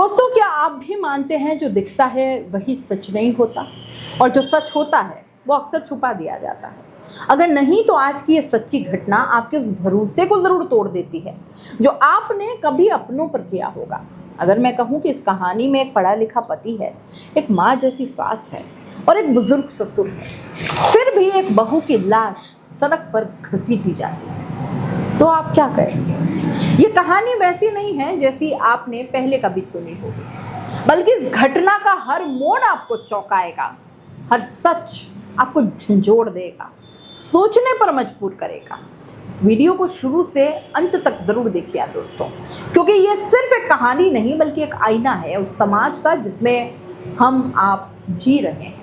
दोस्तों, क्या आप भी मानते हैं जो दिखता है वही सच नहीं होता और जो सच होता है वो अक्सर छुपा दिया जाता है। अगर नहीं तो आज की ये सच्ची घटना आपके उस भरोसे को जरूर तोड़ देती है जो आपने कभी अपनों पर किया होगा। अगर मैं कहूँ कि इस कहानी में एक पढ़ा लिखा पति है, एक माँ जैसी सास है और एक बुजुर्ग ससुर है, फिर भी एक बहू की लाश सड़क पर घसीटी जाती है, तो आप क्या करेंगे? ये कहानी वैसी नहीं है जैसी आपने पहले कभी सुनी होगी, बल्कि इस घटना का हर मोड़ आपको चौंकाएगा, हर सच आपको झंझोड़ देगा, सोचने पर मजबूर करेगा। इस वीडियो को शुरू से अंत तक जरूर देखिए दोस्तों, क्योंकि ये सिर्फ एक कहानी नहीं बल्कि एक आईना है उस समाज का जिसमें हम आप जी रहे हैं।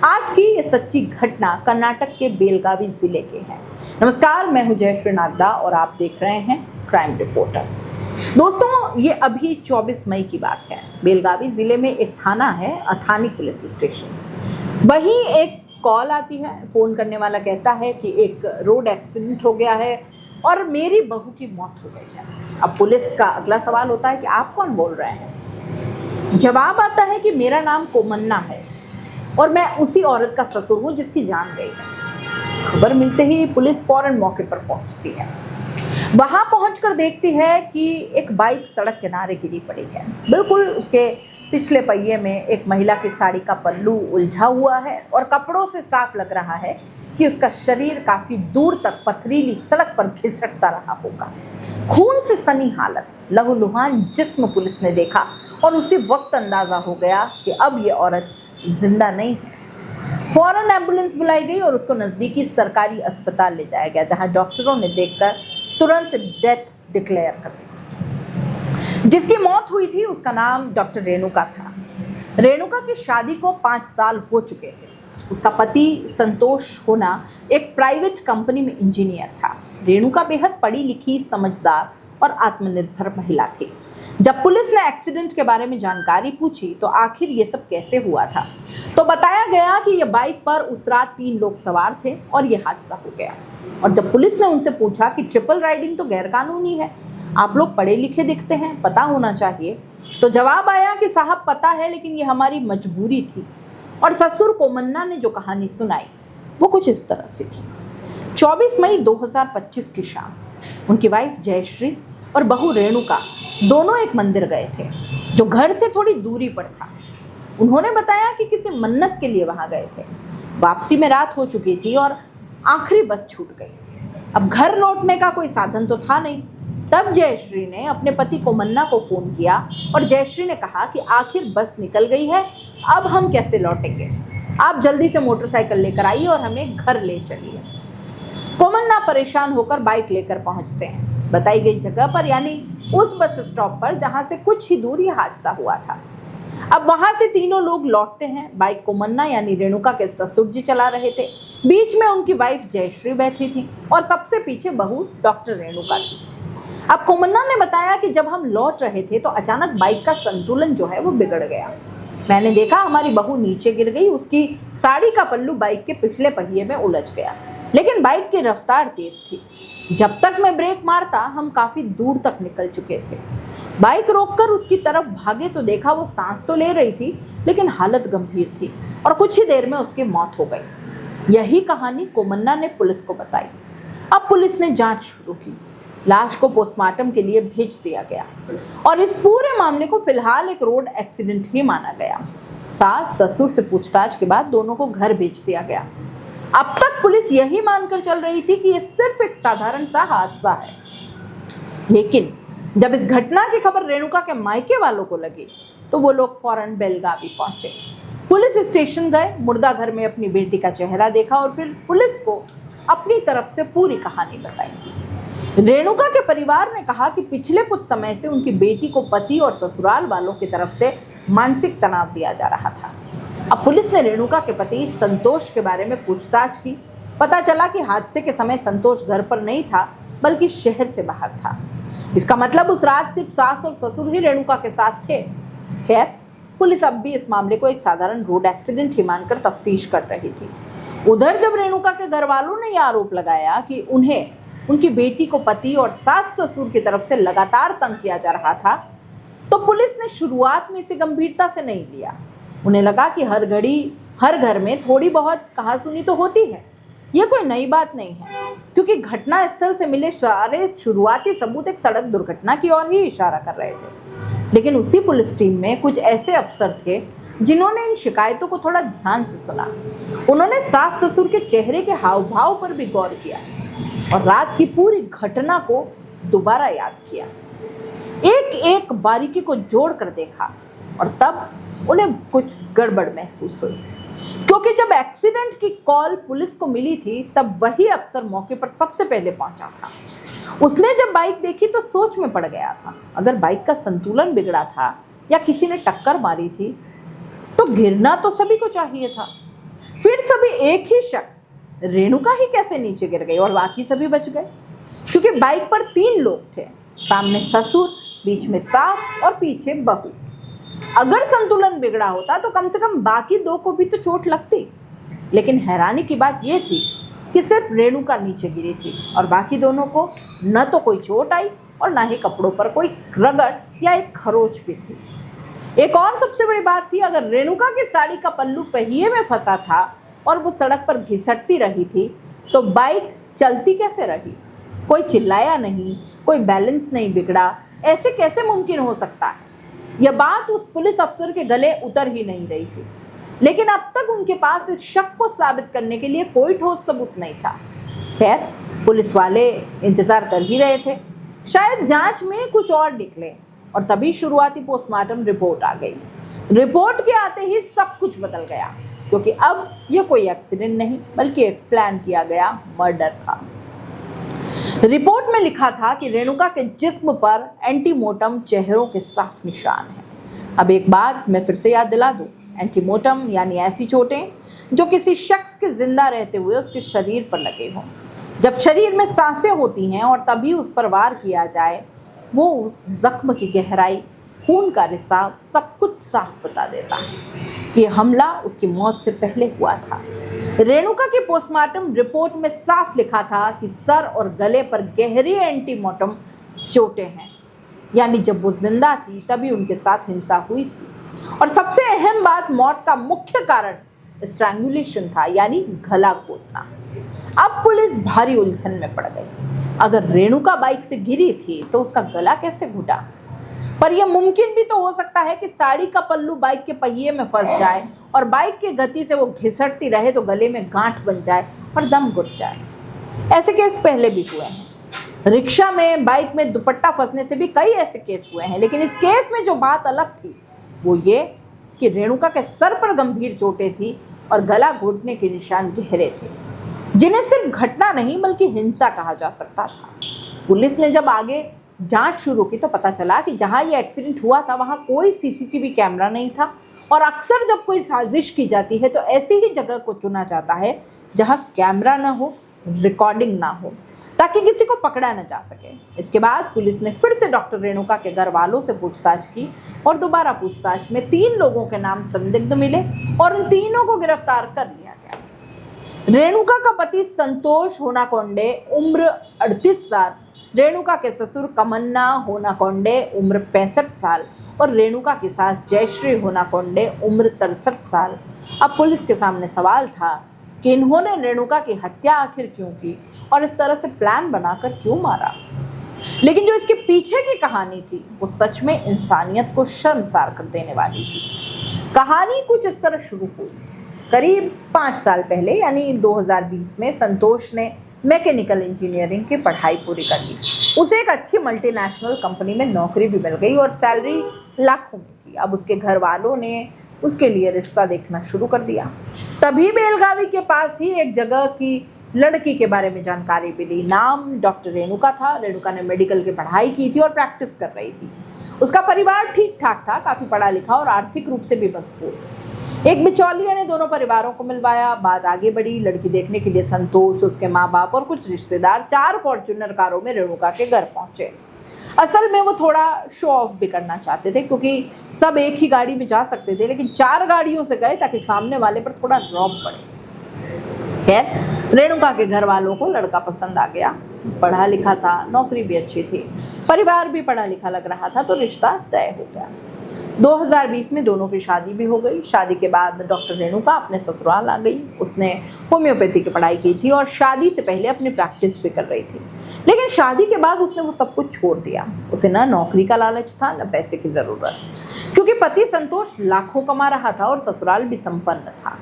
आज की ये सच्ची घटना कर्नाटक के बेलगावी जिले के है। नमस्कार, मैं हूं जयश्री नागदा और आप देख रहे हैं क्राइम रिपोर्टर। दोस्तों, ये अभी 24 मई की बात है। बेलगावी जिले में एक थाना है, अथानी पुलिस स्टेशन। वहीं एक कॉल आती है। फोन करने वाला कहता है कि एक रोड एक्सीडेंट हो गया है और मेरी बहू की मौत हो गई है। अब पुलिस का अगला सवाल होता है कि आप कौन बोल रहे हैं? जवाब आता है कि मेरा नाम कोमन्ना है और मैं उसी औरत का ससुर हूँ जिसकी जान गई है। खबर मिलते ही पुलिस फौरन मौके पर पहुंचती है। वहां पहुंचकर देखती है कि एक बाइक सड़क किनारे गिरी पड़ी है। बिल्कुल उसके पिछले पहिए में एक महिला की साड़ी का पल्लू उलझा हुआ है और कपड़ों से साफ लग रहा है कि उसका शरीर काफी दूर तक पथरीली सड़क पर घिसटता रहा होगा। खून से सनी हालत, लहूलुहान जिस्म पुलिस ने देखा और उसी वक्त अंदाजा हो गया कि अब ये औरत जिंदा नहीं है। फौरन एम्बुलेंस बुलाई गई और उसको नजदीकी सरकारी अस्पताल ले जाया गया, जहां डॉक्टरों ने देखकर तुरंत डेथ डिक्लेयर कर दी। जिसकी मौत हुई थी उसका नाम डॉक्टर रेणुका था। रेणुका की शादी को 5 साल हो चुके थे। उसका पति संतोष होना एक प्राइवेट कंपनी में इंजीनियर था। रेणुका बेहद पढ़ी लिखी, समझदार और आत्मनिर्भर महिला थी। जब पुलिस ने एक्सीडेंट के बारे में जानकारी पूछी तो आखिर ये सब कैसे हुआ था, तो बताया गया कि ये बाइक पर उस रात 3 लोग सवार थे और ये हादसा हो गया। और जब पुलिस ने उनसे पूछा कि ट्रिपल राइडिंग तो गैरकानूनी है, आप लोग पढ़े लिखे दिखते हैं, पता होना चाहिए, तो जवाब आया कि साहब पता है, लेकिन ये हमारी मजबूरी थी। और ससुर कोमन्ना ने जो कहानी सुनाई वो कुछ इस तरह से थी। 24 मई 2025 की शाम उनकी वाइफ जयश्री और बहू रेणुका दोनों एक मंदिर गए थे जो घर से थोड़ी दूरी पर था। उन्होंने बताया कि किसी मन्नत के लिए वहां गए थे। वापसी में रात हो चुकी थी और आखिरी बस छूट गई। अब घर लौटने का कोई साधन तो था नहीं। तब जयश्री ने अपने पति कोमन्ना को फोन किया और जयश्री ने कहा कि आखिर बस निकल गई है, अब हम कैसे लौटेंगे? आप जल्दी से मोटरसाइकिल लेकर आइए और हमें घर ले चलिए। कोमन्ना परेशान होकर बाइक लेकर पहुंचते हैं बताई गई जगह पर, यानी उस बस स्टॉप पर जहां से कुछ ही दूर यह हादसा हुआ था। अब वहां से तीनों लोग लौटते हैं। बाइक कोमन्ना यानी रेणुका के ससुर जी चला रहे थे। बीच में उनकी वाइफ जयश्री बैठी थी और सबसे पीछे बहू डॉक्टर रेणुका थी। अब कोमन्ना ने बताया कि जब हम लौट रहे थे तो अचानक बाइक का संतुलन जो है वो बिगड़ गया। मैंने देखा हमारी बहू नीचे गिर गई, उसकी साड़ी का पल्लू बाइक के पिछले पहिए में उलझ गया, लेकिन बाइक की रफ्तार तेज थी। जब तक मैं ब्रेक मारता हम काफी दूर तक निकल चुके थे। बाइक रोककर उसकी तरफ भागे तो देखा वो सांस तो ले रही थी, लेकिन हालत गंभीर थी और कुछ ही देर में उसकी मौत हो गई। यही कहानी कोमन्ना ने पुलिस को बताई। अब पुलिस ने जांच शुरू की। लाश को पोस्टमार्टम के लिए भेज दिया गया और इस पूरे मामले को फिलहाल एक रोड एक्सीडेंट ही माना गया। सास ससुर से पूछताछ के बाद दोनों को घर भेज दिया गया। अब तक पुलिस यही मानकर चल रही थी कि यह सिर्फ एक साधारण सा हादसा है, लेकिन जब इस घटना की खबर रेणुका के मायके वालों को लगी तो वो लोग फौरन बेलगावी पहुंचे। पुलिस स्टेशन गए, मुर्दा घर में अपनी बेटी का चेहरा देखा और फिर पुलिस को अपनी तरफ से पूरी कहानी बताई। रेणुका के परिवार ने कहा कि पिछले कुछ समय से उनकी बेटी को पति और ससुराल वालों की तरफ से मानसिक तनाव दिया जा रहा था। अब पुलिस ने रेणुका के पति संतोष के बारे में पूछताछ की। पता चला कि हादसे के समय संतोष घर पर नहीं था बल्कि शहर से बाहर था। इसका मतलब उस रात सिर्फ सास और ससुर ही रेणुका के साथ थे। खैर, पुलिस अब भी इस मामले को एक साधारण रोड एक्सीडेंट ही मानकर तफ्तीश कर रही थी। उधर जब रेणुका के घर वालों ने यह आरोप लगाया कि उन्हें उनकी बेटी को पति और सास ससुर की तरफ से लगातार तंग किया जा रहा था, तो पुलिस ने शुरुआत में इसे गंभीरता से नहीं लिया। उन्हें लगा कि हर घड़ी हर घर में थोड़ी बहुत कहासुनी तो होती है, ये कोई नई बात नहीं है, क्योंकि घटना स्थल से मिले सारे शुरुआती सबूत एक सड़क दुर्घटना की ओर ही इशारा कर रहे थे। लेकिन उसी पुलिस टीम में कुछ ऐसे अफसर थे जिन्होंने इन शिकायतों को थोड़ा ध्यान से सुना। उन्होंने सास ससुर के चेहरे के हाव भाव पर भी गौर किया और रात की पूरी घटना को दोबारा याद किया, एक एक बारीकी को जोड़ कर देखा, और तब उन्हें कुछ गड़बड़ महसूस हुई, क्योंकि जब एक्सीडेंट की कॉल पुलिस को मिली थी तब वही अफसर मौके पर सबसे पहले पहुंचा था। उसने जब बाइक देखी तो सोच में पड़ गया था। अगर बाइक का संतुलन बिगड़ा था या किसी ने टक्कर मारी थी तो गिरना तो सभी को चाहिए था। फिर सभी एक ही शख्स रेणुका ही कैसे नीचे गिर गई और बाकी सभी बच गए? क्योंकि बाइक पर 3 लोग थे, सामने ससुर, बीच में सास और पीछे बहू। अगर संतुलन बिगड़ा होता तो कम से कम बाकी 2 को भी तो चोट लगती। लेकिन हैरानी की बात यह थी कि सिर्फ रेणुका नीचे गिरी थी और बाकी दोनों को न तो कोई चोट आई और न ही कपड़ों पर कोई रगड़ या एक खरोच भी थी। एक और सबसे बड़ी बात थी, अगर रेणुका की साड़ी का पल्लू पहिए में फंसा था और वो सड़क पर घिसटती रही थी तो बाइक चलती कैसे रही? कोई चिल्लाया नहीं, कोई बैलेंस नहीं बिगड़ा। ऐसे कैसे मुमकिन हो सकता है? यह बात उस पुलिस अफसर के गले उतर ही नहीं रही थी। लेकिन अब तक उनके पास इस शक को साबित करने के लिए कोई ठोस सबूत नहीं था। खैर, पुलिस वाले इंतजार कर ही रहे थे, शायद जांच में कुछ और निकले, और तभी शुरुआती पोस्टमार्टम रिपोर्ट आ गई। रिपोर्ट के आते ही सब कुछ बदल गया, क्योंकि अब यह कोई एक्सीडेंट नहीं बल्कि एक प्लान किया गया मर्डर था। रिपोर्ट में लिखा था कि रेणुका के जिस्म पर एंटीमोर्टम चेहरों के साफ निशान हैं। अब एक बात मैं फिर से याद दिला दूं, एंटीमोर्टम यानी ऐसी चोटें जो किसी शख्स के जिंदा रहते हुए उसके शरीर पर लगे हों। जब शरीर में सांसें होती हैं और तभी उस पर वार किया जाए, वो उस जख्म की गहराई, खून का रिसाव सब कुछ साफ बता देता है कि हमला उसकी मौत से पहले हुआ था। रेणुका की पोस्टमार्टम रिपोर्ट में साफ लिखा था कि सर और गले पर गहरी एंटीमोर्टम चोटें हैं, यानी जब वो जिंदा थी तभी उनके साथ हिंसा हुई थी। और सबसे अहम बात, मौत का मुख्य कारण स्ट्रैंगुलेशन था, यानी गला घोटना। अब पुलिस भारी उलझन में पड़ गई। अगर रेणुका बाइक से गिरी थी तो उसका गला कैसे घुटा? पर यह मुमकिन भी तो हो सकता है कि साड़ी का पल्लू बाइक के पहिए में फंस जाए और बाइक की गति से वो घिसटती रहे तो गले में गांठ बन जाए और दम घुट जाए। ऐसे केस पहले भी हुए हैं। रिक्शा में बाइक में दुपट्टा फंसने से भी कई ऐसे केस हुए हैं। लेकिन इस केस में जो बात अलग थी वो ये कि रेणुका के सर पर गंभीर चोटें थी और गला घोटने के निशान गहरे थे, जिन्हें सिर्फ घटना नहीं बल्कि हिंसा कहा जा सकता था। पुलिस ने जब आगे जांच शुरू की तो पता चला कि जहां ये एक्सीडेंट हुआ था वहां कोई सीसीटीवी कैमरा नहीं था, और अक्सर जब कोई साजिश की जाती है तो ऐसी ही जगह को चुना जाता है जहां कैमरा ना हो, रिकॉर्डिंग ना हो, ताकि किसी को पकड़ा न जा सके। इसके बाद पुलिस ने फिर से डॉक्टर रेणुका के घर वालों से पूछताछ की और दोबारा पूछताछ में 3 लोगों के नाम संदिग्ध मिले और उन तीनों को गिरफ्तार कर लिया गया। रेणुका का पति संतोष होनाकोंडे, उम्र 38 साल, रेणुका के ससुर कमन्ना होनाकोंडे, उम्र 65 साल, और रेणुका की सास जयश्री होनाकोंडे, उम्र 63 साल। अब पुलिस के सामने सवाल था कि इन्होंने रेणुका की हत्या आखिर क्यों की और इस तरह से प्लान बनाकर क्यों मारा। लेकिन जो इसके पीछे की कहानी थी वो सच में इंसानियत को शर्मसार कर देने वाली थी। कहानी कुछ इस तरह शुरू हुई। करीब 5 साल पहले यानी 2020 में संतोष ने मैकेनिकल इंजीनियरिंग की पढ़ाई पूरी कर ली। उसे एक अच्छी मल्टीनेशनल कंपनी में नौकरी भी मिल गई और सैलरी लाखों की थी। अब उसके घर वालों ने उसके लिए रिश्ता देखना शुरू कर दिया। तभी बेलगावी के पास ही एक जगह की लड़की के बारे में जानकारी मिली। नाम डॉक्टर रेणुका था। रेणुका ने मेडिकल की पढ़ाई की थी और प्रैक्टिस कर रही थी। उसका परिवार ठीक ठाक था, काफ़ी पढ़ा लिखा और आर्थिक रूप से भी मजबूत। एक बिचौलिया ने दोनों परिवारों को मिलवाया। बात आगे बढ़ी। लड़की देखने के लिए संतोष, उसके माँ बाप और कुछ रिश्तेदार 4 फॉर्च्यूनर कारों में रेणुका के घर पहुंचे। असल में वो थोड़ा शो ऑफ भी करना चाहते थे, क्योंकि सब एक ही गाड़ी में जा सकते थे, लेकिन 4 गाड़ियों से गए ताकि सामने वाले पर थोड़ा रौब पड़े। खैर, रेणुका के घर वालों को लड़का पसंद आ गया। पढ़ा लिखा था, नौकरी भी अच्छी थी, परिवार भी पढ़ा लिखा लग रहा था, तो रिश्ता तय हो गया। 2020 में दोनों की शादी भी हो गई। शादी के बाद डॉक्टर रेणुका अपने ससुराल आ गई। उसने होम्योपैथी की पढ़ाई की थी और शादी से पहले अपनी प्रैक्टिस भी कर रही थी। लेकिन शादी के बाद उसने वो सब कुछ छोड़ दिया। उसे न नौकरी का लालच था, न पैसे की ज़रूरत, क्योंकि पति संतोष लाखों कमा रहा था और ससुराल भी संपन्न था।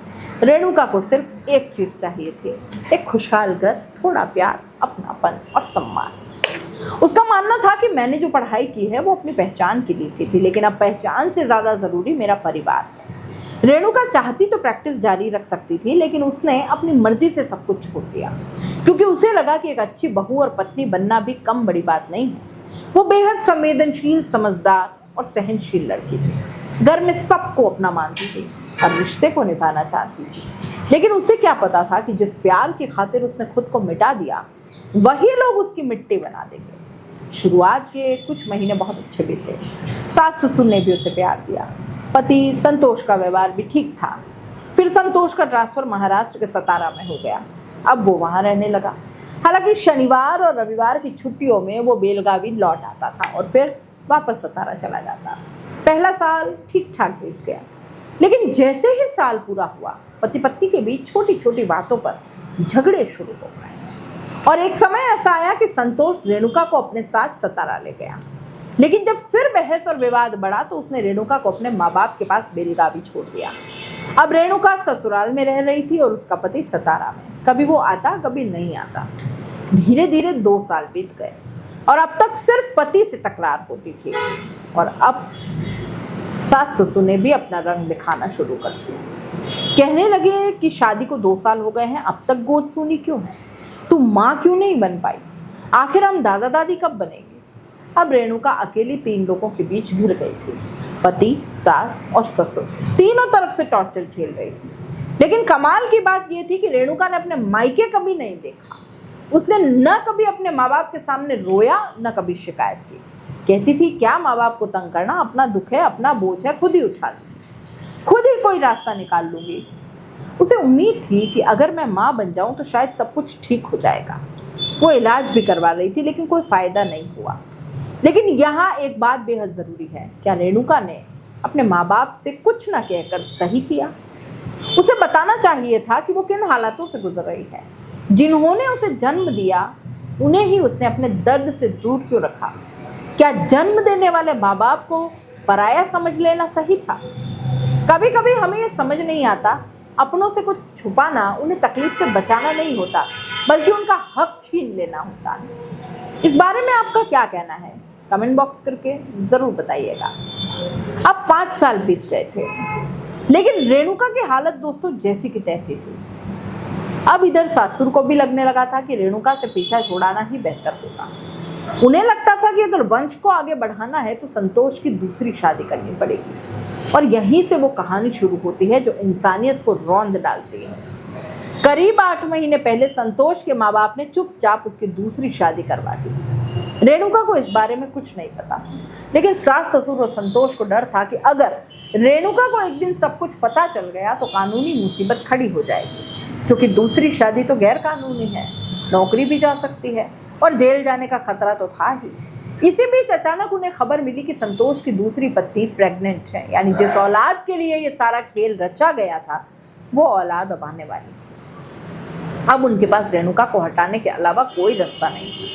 रेणुका को सिर्फ एक चीज़ चाहिए थी, एक खुशहाल घर, थोड़ा प्यार, अपनापन और सम्मान। उसका मानना था कि मैंने जो पढ़ाई की है वो अपनी पहचान के लिए की थी, लेकिन अब पहचान से ज़्यादा ज़रूरी मेरा परिवार है। रेणुका चाहती तो प्रैक्टिस जारी रख सकती थी, लेकिन उसने अपनी मर्जी से सब कुछ छोड़ दिया, क्योंकि उसे लगा कि एक अच्छी बहू और पत्नी बनना भी कम बड़ी बात नहीं है। वो बेहद संवेदनशील, समझदार और सहनशील लड़की थी। घर में सबको अपना मानती थी और रिश्ते को निभाना चाहती थी। लेकिन उसे क्या पता था कि जिस प्यार की खातिर उसने खुद को मिटा दिया, वही लोग उसकी मिट्टी बना देंगे। शुरुआत के कुछ महीने बहुत अच्छे भी थे। सास ससुर ने भी उसे प्यार दिया। पति संतोष का व्यवहार भी ठीक था। फिर संतोष का ट्रांसफर महाराष्ट्र के सतारा में हो गया। अब वो वहाँ रहने लगा। हालांकि शनिवार और रविवार की छुट्टियों में वो बेलगावी लौट आता था और फिर वापस सतारा चला जाता। पहला साल ठीक ठाक बीत गया, लेकिन जैसे ही साल पूरा हुआ, पति पत्नी के बीच छोटी छोटी बातों पर झगड़े शुरू हो गए। और एक समय ऐसा आया कि संतोष रेणुका को अपने साथ सतारा ले गया। लेकिन जब फिर बहस और विवाद बढ़ा तो उसने रेणुका को अपने माँ बाप के पास बेलगावी छोड़ दिया। अब रेणुका ससुराल में रह रही थी और उसका पति सतारा में। कभी वो आता, कभी नहीं आता। धीरे धीरे 2 साल बीत गए और अब तक सिर्फ पति से तकरार होती थी। और अब सास ससुर ने भी अपना रंग दिखाना शुरू कर दिया। कहने लगे कि शादी को 2 साल हो गए हैं, अब तक गोद सूनी क्यों है? तू माँ क्यों नहीं बन पाई? आखिर हम दादा दादी कब बनेंगे? अब रेणुका अकेली 3 लोगों के बीच घिर गई थी। पति, सास और ससुर तीनों तरफ से टॉर्चर झेल रही थी। लेकिन कमाल की बात यह थी कि रेणुका ने अपने मायके कभी नहीं देखा। उसने न कभी अपने माँ बाप के सामने रोया, न कभी शिकायत की। कहती थी, क्या माँ बाप को तंग करना, अपना दुख है, अपना बोझ है, खुद ही उठा लूंगी, खुद ही कोई रास्ता निकाल लूंगी। उसे उम्मीद थी कि अगर मैं माँ बन जाऊं तो शायद सब कुछ ठीक हो जाएगा। वो इलाज भी करवा रही थी, लेकिन कोई फायदा नहीं हुआ। लेकिन यहाँ एक बात बेहद ज़रूरी है, क्या रेणुका ने अपने माँ बाप से कुछ न कहकर सही किया? उसे बताना चाहिए था कि वो किन हालातों से गुजर रही है। जिन्होंने उसे जन्म दिया, उन्हें ही उसने अपने दर्द से दूर क्यों रखा? क्या जन्म देने वाले माँ बाप को पराया समझ लेना सही था? कभी कभी हमें ये समझ नहीं आता, अपनों से कुछ छुपाना उन्हें तकलीफ से बचाना नहीं होता, बल्कि उनका हक छीन लेना होता है। इस बारे में आपका क्या कहना है? कमेंट बॉक्स करके ज़रूर बताइएगा। अब 5 साल बीत गए थे, लेकिन रेणुका की हालत दोस्तों जैसी की तैसी थी। अब इधर सासुर को भी लगने लगा था कि रेणुका से पीछा छुड़ाना ही बेहतर होगा। उन्हें लगता था कि अगर वंश को आगे बढ़ाना है तो संतोष की दूसरी शादी करनी पड़ेगी। और यहीं से वो कहानी शुरू होती है जो इंसानियत को रौंद डालती है। करीब 8 महीने पहले संतोष के माँ बाप ने चुपचाप उसकी दूसरी शादी करवा दी। रेणुका को इस बारे में कुछ नहीं पता, लेकिन सास ससुर और संतोष को डर था कि अगर रेणुका को एक दिन सब कुछ पता चल गया तो कानूनी मुसीबत खड़ी हो जाएगी, क्योंकि दूसरी शादी तो गैर कानूनी है, नौकरी भी जा सकती है और जेल जाने का खतरा तो था ही। इसी बीच अचानक उन्हें खबर मिली कि संतोष की दूसरी पत्नी प्रेग्नेंट है, यानी जिस औलाद के लिए ये सारा खेल रचा गया था वो औलाद अब आने वाली थी। अब उनके पास रेणुका को हटाने के अलावा कोई रास्ता नहीं था,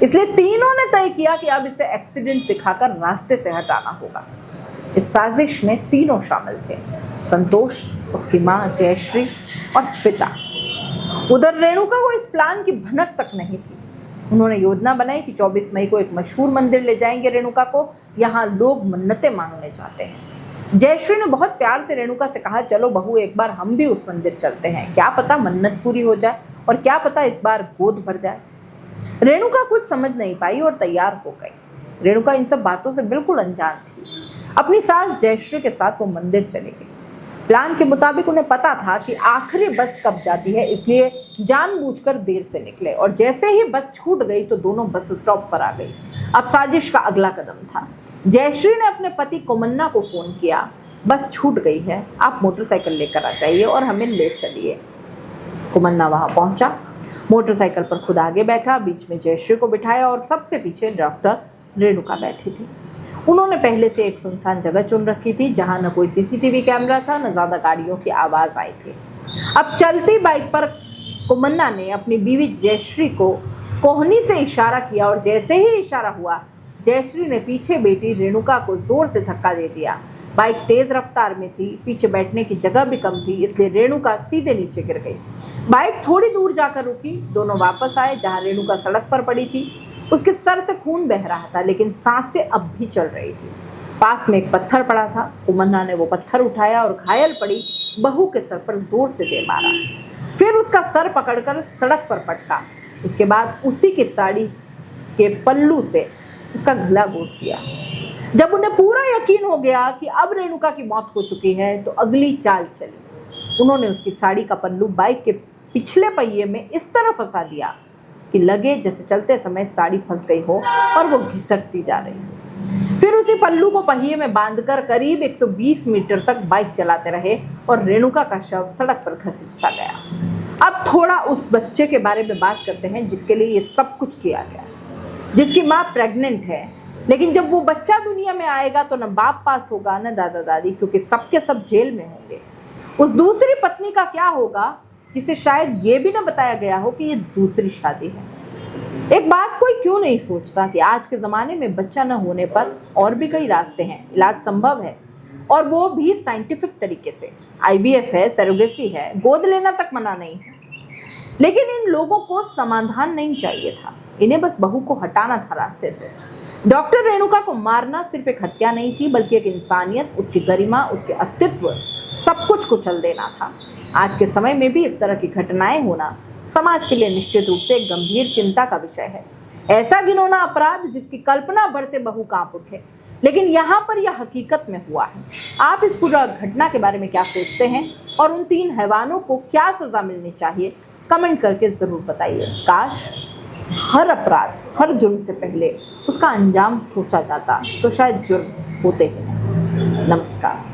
इसलिए तीनों ने तय किया कि अब इसे एक्सीडेंट दिखाकर रास्ते से हटाना होगा। इस साजिश में तीनों शामिल थे, संतोष, उसकी माँ जयश्री और पिता। उधर रेणुका को इस प्लान की भनक तक नहीं थी। उन्होंने योजना बनाई कि 24 मई को एक मशहूर मंदिर ले जाएंगे रेणुका को, यहाँ लोग मन्नतें मांगने जाते हैं। जयश्री ने बहुत प्यार से रेणुका से कहा, चलो बहू एक बार हम भी उस मंदिर चलते हैं, क्या पता मन्नत पूरी हो जाए और क्या पता इस बार गोद भर जाए। रेणुका कुछ समझ नहीं पाई और तैयार हो गई। रेणुका इन सब बातों से बिल्कुल अनजान थी। अपनी सास जयश्री के साथ वो मंदिर चली गई। प्लान के मुताबिक उन्हें पता था कि आखिरी बस कब जाती है, इसलिए जानबूझकर देर से निकले और जैसे ही बस छूट गई तो दोनों बस स्टॉप पर आ गई। अब साजिश का अगला कदम था। जयश्री ने अपने पति कोमन्ना को फ़ोन किया, बस छूट गई है, आप मोटरसाइकिल लेकर आ जाइए और हमें ले चलिए। कोमन्ना वहाँ पहुँचा, मोटरसाइकिल पर खुद आगे बैठा, बीच में जयश्री को बिठाया और सबसे पीछे डॉक्टर रेणुका बैठी थी। उन्होंने पहले से एक सुनसान जगह चुन रखी थी जहां न कोई सीसीटीवी कैमरा था, न ज्यादा गाड़ियों की आवाज आई थी। अब चलती बाइक पर कुमन्ना ने अपनी बीवी जयश्री को कोहनी से इशारा किया और जैसे ही इशारा हुआ, जयश्री ने पीछे बैठी रेणुका को जोर से धक्का दे दिया। बाइक तेज रफ्तार में थी, पीछे बैठने की जगह भी कम थी, इसलिए रेणुका सीधे नीचे गिर गई। बाइक थोड़ी दूर जाकर रुकी, दोनों वापस आए जहां रेणुका सड़क पर पड़ी थी। उसके सर से खून बह रहा था, लेकिन सांसें अब भी चल रही थी। पास में एक पत्थर पड़ा था, कुमन्ना ने वो पत्थर उठाया और घायल पड़ी बहू के सर पर जोर से दे मारा। फिर उसका सर पकड़कर सड़क पर पटका। इसके बाद उसी की साड़ी के पल्लू से उसका गला घोंट दिया। जब उन्हें पूरा यकीन हो गया कि अब रेणुका की मौत हो चुकी है, तो अगली चाल चली। उन्होंने उसकी साड़ी का पल्लू बाइक के पिछले पहिए में इस तरह फंसा दिया कि लगे जैसे चलते समय साड़ी फंस गई हो और वो घिसटती जा रही हो। फिर उसी पल्लू को पहिए में बांधकर करीब 120 मीटर तक बाइक चलाते रहे और रेणुका का शव सड़क पर घसीटता गया। अब थोड़ा उस बच्चे के बारे में बात करते हैं जिसके लिए ये सब कुछ किया गया, जिसकी माँ प्रेग्नेंट है। लेकिन जब वो बच्चा दुनिया में आएगा तो न बाप पास होगा न दादा दादी, क्योंकि सबके सब जेल में होंगे। उस दूसरी पत्नी का क्या होगा जिसे शायद ये भी ना बताया गया हो कि ये दूसरी शादी है। एक बात कोई क्यों नहीं सोचता कि आज के ज़माने में बच्चा न होने पर और भी कई रास्ते हैं, इलाज संभव है, और वो भी साइंटिफिक तरीके से। IVF है, सरोगेसी है, गोद लेना तक मना नहीं है। लेकिन इन लोगों को समाधान नहीं चाहिए था, इन्हें बस बहू को हटाना था रास्ते से। डॉक्टर रेणुका को मारना सिर्फ एक हत्या नहीं थी, बल्कि एक इंसानियत, उसकी गरिमा, उसके अस्तित्व, सब कुछ कुचल देना था। आज के समय में भी इस तरह की घटनाएं होना समाज के लिए निश्चित रूप से एक गंभीर चिंता का विषय है। ऐसा घिनौना अपराध जिसकी कल्पना भर से बहू कांप उठे, लेकिन यहाँ पर यह हकीकत में हुआ है। आप इस पूरा घटना के बारे में क्या सोचते हैं और उन 3 हैवानों को क्या सजा मिलनी चाहिए, कमेंट करके ज़रूर बताइए। काश हर अपराध, हर जुर्म से पहले उसका अंजाम सोचा जाता तो शायद जुर्म होते ही नहीं। नमस्कार।